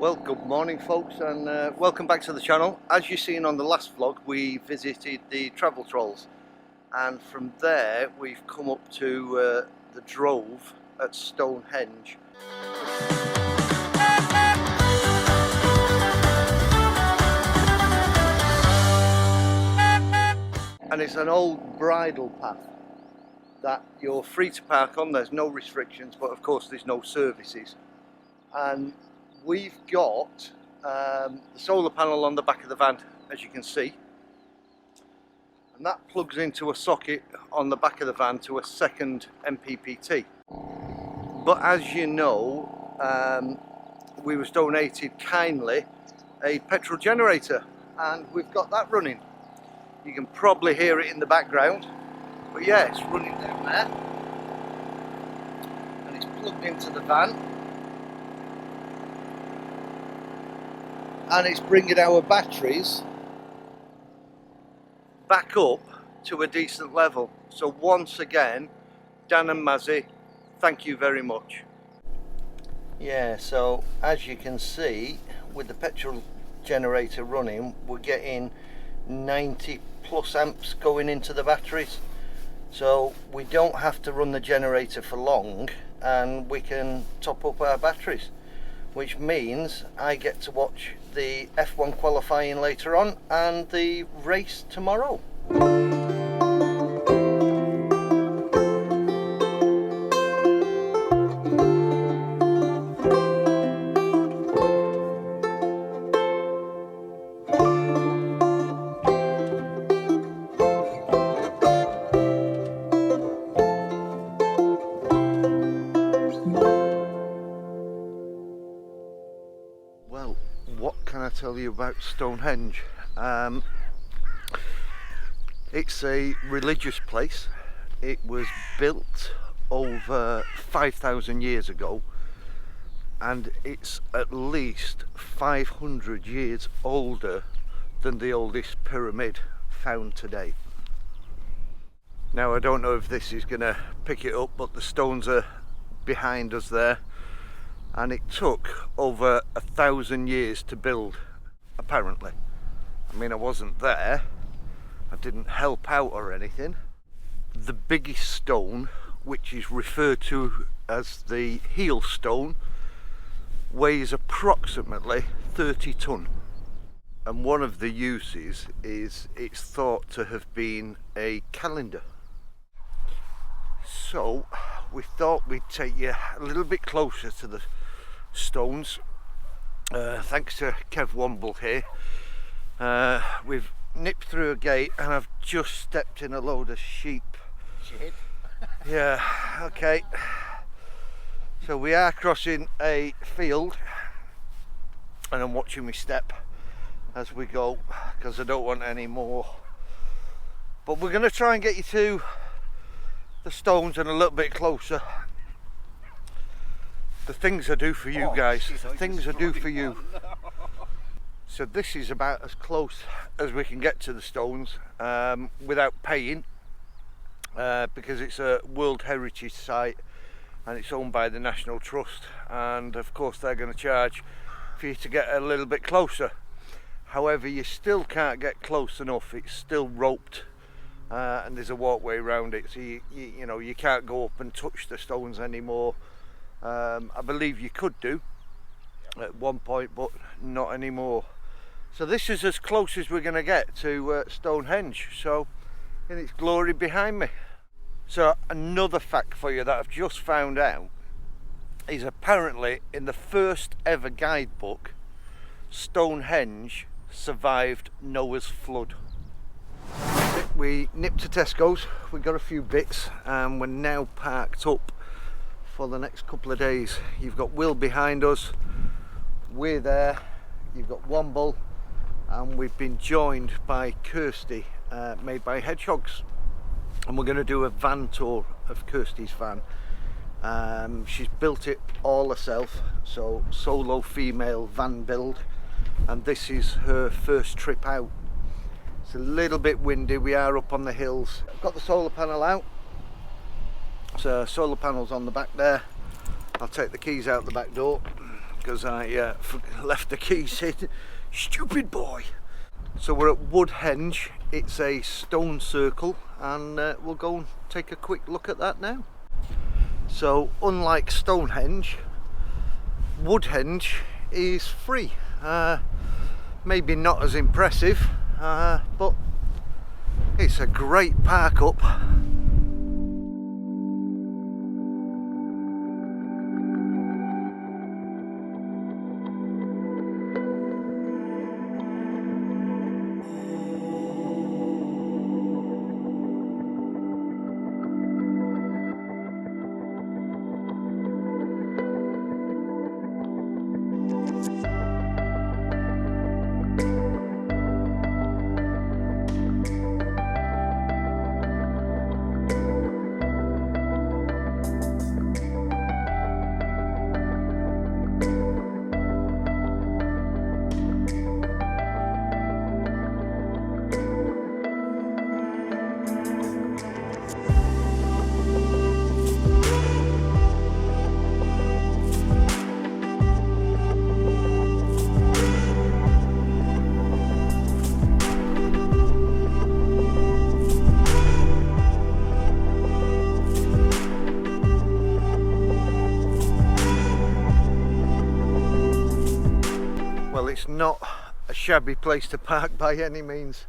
Well, good morning folks, and welcome back to the channel. As you've seen on the last vlog, we visited the travel trolls, and from there we've come up to the drove at Stonehenge. And it's an old bridle path that you're free to park on. There's no restrictions, but of course there's no services. And we've got the solar panel on the back of the van, as you can see, and that plugs into a socket on the back of the van to a second MPPT. But as you know, we was donated kindly a petrol generator, and we've got that running. You can probably hear it in the background, but yeah, it's running down there and it's plugged into the van. And it's bringing our batteries back up to a decent level. So once again, Dan and Mazzy, thank you very much. Yeah, so as you can see, with the petrol generator running, we're getting 90 plus amps going into the batteries. So we don't have to run the generator for long, and we can top up our batteries, which means I get to watch the F1 qualifying later on and the race tomorrow. Well, what can I tell you about Stonehenge? It's a religious place. It was built over 5,000 years ago, and it's at least 500 years older than the oldest pyramid found today. Now, I don't know if this is going to pick it up, but the stones are behind us there. And it took over 1,000 years to build, apparently. I mean, I wasn't there, I didn't help out or anything. The biggest stone, which is referred to as the heel stone, weighs approximately 30 tonne. And one of the uses is it's thought to have been a calendar. So we thought we'd take you a little bit closer to the stones, thanks to Kev Womble here. We've nipped through a gate and I've just stepped in a load of sheep. Shit. Yeah, okay. So we are crossing a field, and I'm watching my step as we go because I don't want any more. But we're going to try and get you to the stones and a little bit closer. The things I do for you guys, things I do for you. So this is about as close as we can get to the stones without paying, because it's a World Heritage Site and it's owned by the National Trust, and of course they're going to charge for you to get a little bit closer. However, you still can't get close enough. It's still roped, and there's a walkway around it, so you know, you can't go up and touch the stones anymore. I believe you could do at one point, but not anymore. So this is as close as we're going to get to Stonehenge, so in its glory behind me. So another fact for you that I've just found out is apparently in the first ever guidebook, Stonehenge survived Noah's flood. We nipped to Tesco's, we got a few bits, and we're now parked up for the next couple of days. You've got Will behind us, we're there, you've got Womble, and we've been joined by Kirsty, made by Hedgehogs, and we're going to do a van tour of Kirsty's van. She's built it all herself, so solo female van build, and this is her first trip out. It's a little bit windy, we are up on the hills. I've got the solar panel out, so solar panels on the back there. I'll take the keys out the back door, because I left the keys in. Stupid boy. So we're at Woodhenge. It's a stone circle, and we'll go and take a quick look at that now. So unlike Stonehenge, Woodhenge is free. Maybe not as impressive, but it's a great park up. It's not a shabby place to park by any means.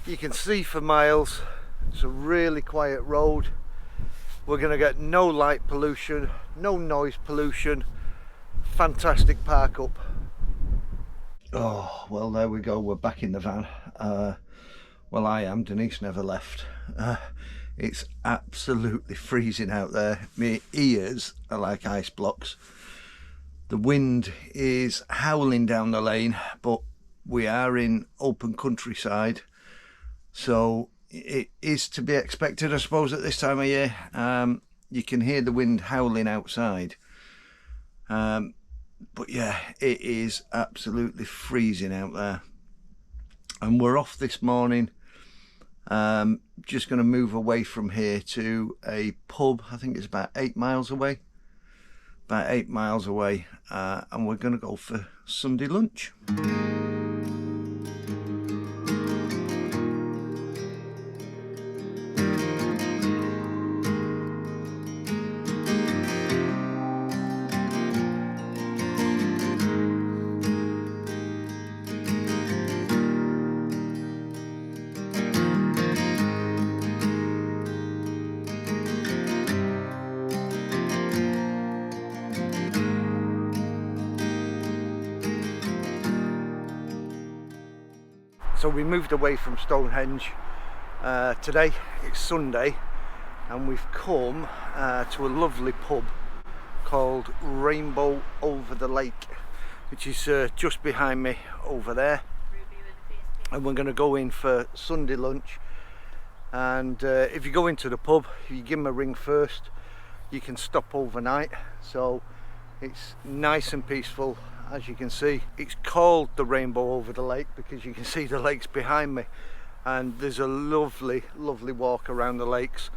You can see for miles. It's a really quiet road. We're going to get no light pollution, no noise pollution. Fantastic park up. Oh, well, there we go. We're back in the van. Well, I am. Denise never left. It's absolutely freezing out there. My ears are like ice blocks. The wind is howling down the lane, but we are in open countryside, so it is to be expected, I suppose, at this time of year. You can hear the wind howling outside, but yeah, it is absolutely freezing out there. And we're off this morning, just going to move away from here to a pub. I think it's about 8 miles away. About 8 miles away, and we're going to go for Sunday lunch. So we moved away from Stonehenge. Today it's Sunday, and we've come to a lovely pub called Rainbow Over the Lake, which is just behind me over there. And we're going to go in for Sunday lunch. And if you go into the pub, if you give them a ring first, you can stop overnight. So it's nice and peaceful. As you can see, it's called the Rainbow Over the Lake because you can see the lakes behind me, and there's a lovely walk around the lakes.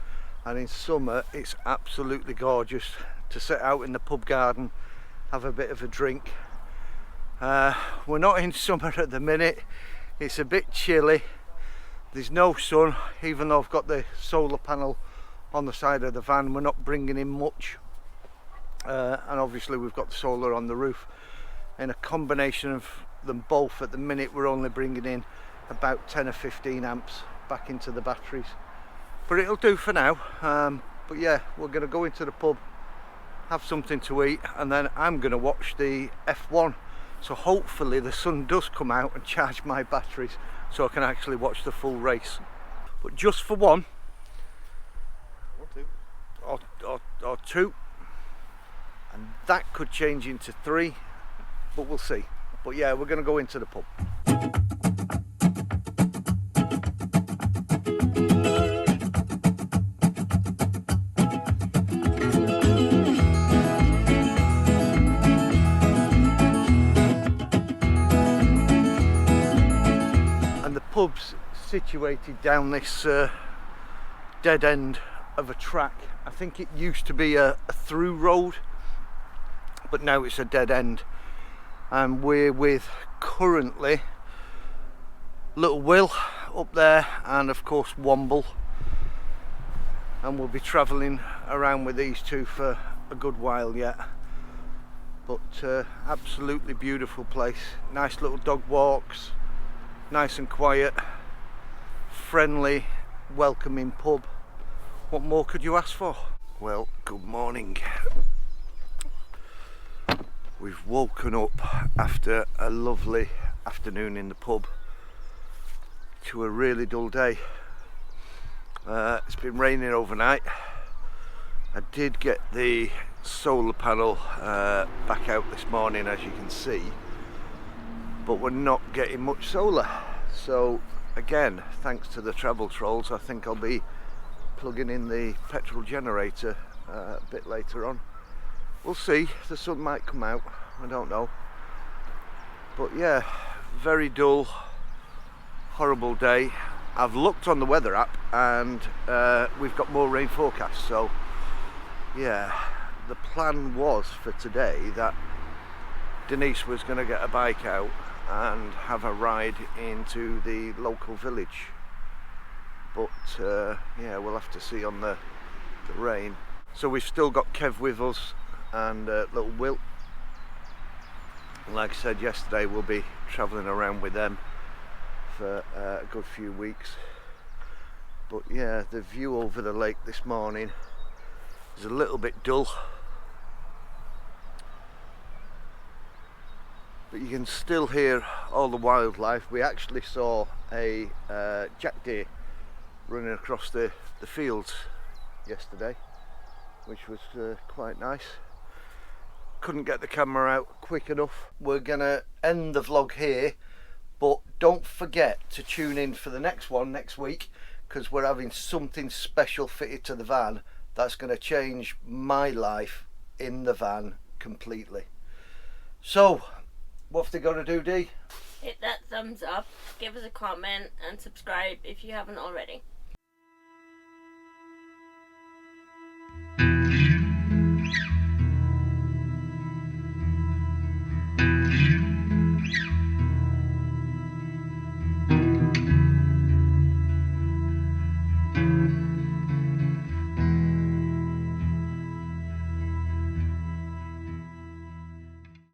And in summer it's absolutely gorgeous to sit out in the pub garden, have a bit of a drink. We're not in summer at the minute, it's a bit chilly, there's no sun, even though I've got the solar panel on the side of the van. We're not bringing in much, and obviously we've got the solar on the roof. In a combination of them both, at the minute we're only bringing in about 10 or 15 amps back into the batteries, but it'll do for now. But yeah, we're going to go into the pub, have something to eat, and then I'm going to watch the F1. So hopefully the sun does come out and charge my batteries so I can actually watch the full race. But just for one or two, and that could change into 3, but we'll see. But yeah, we're going to go into the pub. And the pub's situated down this dead end of a track. I think it used to be a through road, but now it's a dead end, and we're with currently little Will up there and of course Womble, and we'll be travelling around with these two for a good while yet. But absolutely beautiful place, nice little dog walks, nice and quiet, friendly, welcoming pub. What more could you ask for? Well, good morning. We've woken up after a lovely afternoon in the pub to a really dull day. It's been raining overnight. I did get the solar panel back out this morning, as you can see, but we're not getting much solar. So again, thanks to the travel trolls, I think I'll be plugging in the petrol generator a bit later on. We'll see, the sun might come out, I don't know. But yeah, very dull, horrible day. I've looked on the weather app and we've got more rain forecast, so yeah, the plan was for today that Denise was going to get a bike out and have a ride into the local village, but yeah, we'll have to see on the rain. So we've still got Kev with us and little Will. Like I said yesterday, we'll be travelling around with them for a good few weeks. But yeah, the view over the lake this morning is a little bit dull, but you can still hear all the wildlife. We actually saw a jack deer running across the fields yesterday, which was quite nice. Couldn't get the camera out quick enough. We're gonna end the vlog here, but don't forget to tune in for the next one next week, because we're having something special fitted to the van that's going to change my life in the van completely. So what have they got to do, Dee? Hit that thumbs up, give us a comment and subscribe if you haven't already.